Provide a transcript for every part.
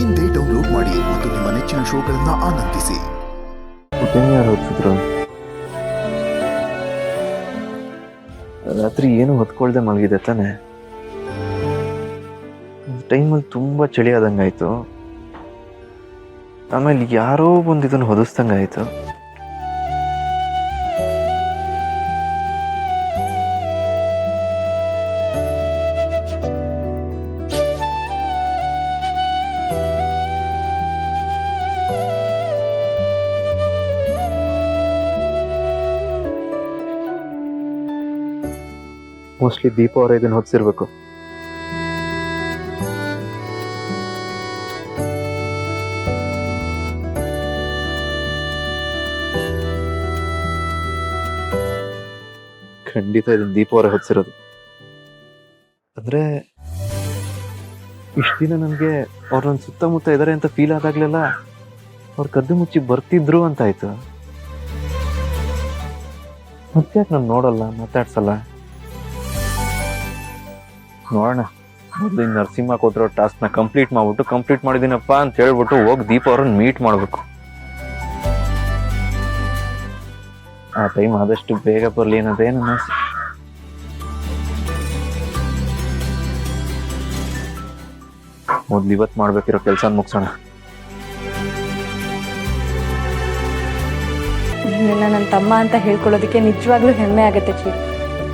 ಇಂದೇ ಡೌನ್ಲೋಡ್ ಮಾಡಿ ಮತ್ತು ನಿಮ್ಮ ನೆಚ್ಚಿನ ಶೋಗಳನ್ನು ಆನಂದಿಸಿ. ಯಾರು ಹೊತ್ತಿದ್ರು? ರಾತ್ರಿ ಏನು ಹೊತ್ಕೊಳ್ದೆ ಮಲಗಿದೆ ತಾನೆ. ಟೈಮಲ್ಲಿ ತುಂಬಾ ಚಳಿ ಆದಂಗಾಯ್ತು. ಆಮೇಲೆ ಯಾರೋ ಬಂದು ಇದನ್ನು ಹೊದಿಸ್ದಂಗಾಯ್ತು. ಮೋಸ್ಟ್ಲಿ ದೀಪ ಅವರ ಇದನ್ನು ಹೊತ್ತಿರ್ಬೇಕು. ಖಂಡಿತ ಇದನ್ನು ದೀಪ ಅವರೇ ಹೊತ್ತಿರೋದು. ಅಂದ್ರೆ ಇಷ್ಟ ದಿನ ನನ್ಗೆ ಅವ್ರ ನನ್ನ ಸುತ್ತಮುತ್ತ ಇದಾರೆ ಅಂತ ಫೀಲ್ ಆದಾಗ್ಲೆಲ್ಲ ಅವ್ರ ಕದ್ದು ಮುಚ್ಚಿ ಬರ್ತಿದ್ರು ಅಂತ ಆಯ್ತು. ಮತ್ತೆ ನಾನು ನೋಡಲ್ಲ, ಮಾತಾಡ್ಸಲ್ಲ. ನೋಡೋಣ, ಮೊದಲು ನರಸಿಂಹ ಕೊಟ್ಟಿರೋ ಟಾಸ್ಕ್ನ ಕಂಪ್ಲೀಟ್ ಮಾಡಿದ್ದೀನಪ್ಪ ಅಂತ ಹೇಳ್ಬಿಟ್ಟು ಹೋಗಿ ದೀಪ ಅವ್ರನ್ನ ಮೀಟ್ ಮಾಡ್ಬೇಕು. ಆ ಟೈಮ್ ಆದಷ್ಟು ಬೇಗ ಬರ್ಲಿ ಅನ್ನೋದೇ ನನ್ನ ಆಸೆ. ಮೊದ್ಲು ಇವತ್ತು ಮಾಡ್ಬೇಕಿರೋ ಕೆಲಸ ಮುಗಿಸೋಣ. ನಿನ್ನ ನನ್ನ ತಮ್ಮ ಅಂತ ಹೇಳ್ಕೊಳ್ಳೋದಕ್ಕೆ ನಿಜವಾಗ್ಲೂ ಹೆಮ್ಮೆ ಆಗುತ್ತೆ ಚಿ.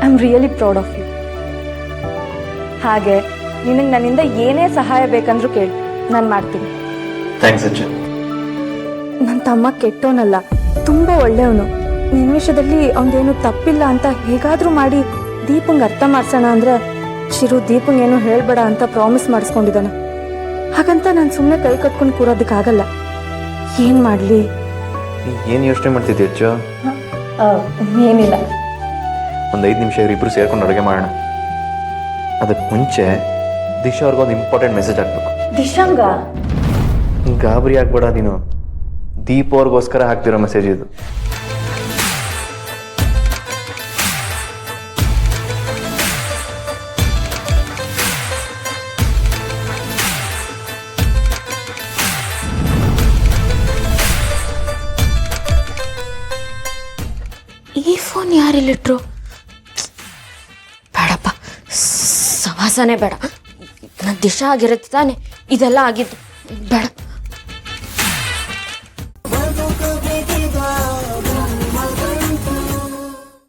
I am really proud of you. ಹಾಗೆ ನಿನಗೆ ನನ್ನಿಂದ ಏನೇ ಸಹಾಯ ಬೇಕಂದ್ರೂ ಕೇಳಿ, ನಾನು ಮಾಡ್ತೀನಿ. ಥ್ಯಾಂಕ್ಸ್ ಅಜ್ಜ. ನನ್ನ ತಮ್ಮ ಕೆಟ್ಟವನಲ್ಲ, ತುಂಬ ಒಳ್ಳೆಯವನು. ನಿನ್ನ ವಿಷಯದಲ್ಲಿ ಅವನದೇನು ತಪ್ಪಿಲ್ಲ ಅಂತ ಹೇಗಾದರೂ ಮಾಡಿ ದೀಪಂಗೆ ಅರ್ಥ ಮಾಡ್ಸೋಣ ಅಂದರೆ ಚಿರು ದೀಪಂಗೇನು ಹೇಳ್ಬೇಡ ಅಂತ ಪ್ರಾಮಿಸ್ ಮಾಡಿಸ್ಕೊಂಡಿದ್ದಾನೆ. ಹಾಗಂತ ನಾನು ಸುಮ್ಮನೆ ಕೈ ಕಟ್ಕೊಂಡು ಕೂರೋದಕ್ಕಾಗಲ್ಲ. ಏನು ಮಾಡಲಿ? ಏನು ಯೋಚನೆ ಮಾಡ್ತಿದ್ದೆ ಅಜ್ಜ? ಏನಿಲ್ಲ. ಒಂದು 5 ನಿಮಿಷ ಇಬ್ಬರು ಸೇರ್ಕೊಂಡು ಅಡುಗೆ ಮಾಡೋಣ. ಅದಕ್ಕೆ ಮುಂಚೆ ದಿಶಾ ಅವ್ರಿಗೊಂದು ಇಂಪಾರ್ಟೆಂಟ್ ಮೆಸೇಜ್ ಹಾಕ್ಬೇಕು. ದಿಶಾಂಗ? ಗಾಬರಿ ಆಗ್ಬೇಡ ನೀನು. ದೀಪ ಅವ್ರಿಗೋಸ್ಕರ ಹಾಕ್ತಿರೋ ಮೆಸೇಜ್ ಇದು. ಈ ಫೋನ್ ಯಾರಿಲ್ಲಿಟ್ರು? ಬೇಡಪ್ಪ, ಸವಾಸನೆ ಬೇಡ. ನನ್ನ ದಿಶಾ ಆಗಿರುತ್ತೆ ತಾನೆ ಇದೆಲ್ಲ ಆಗಿದ್ದು.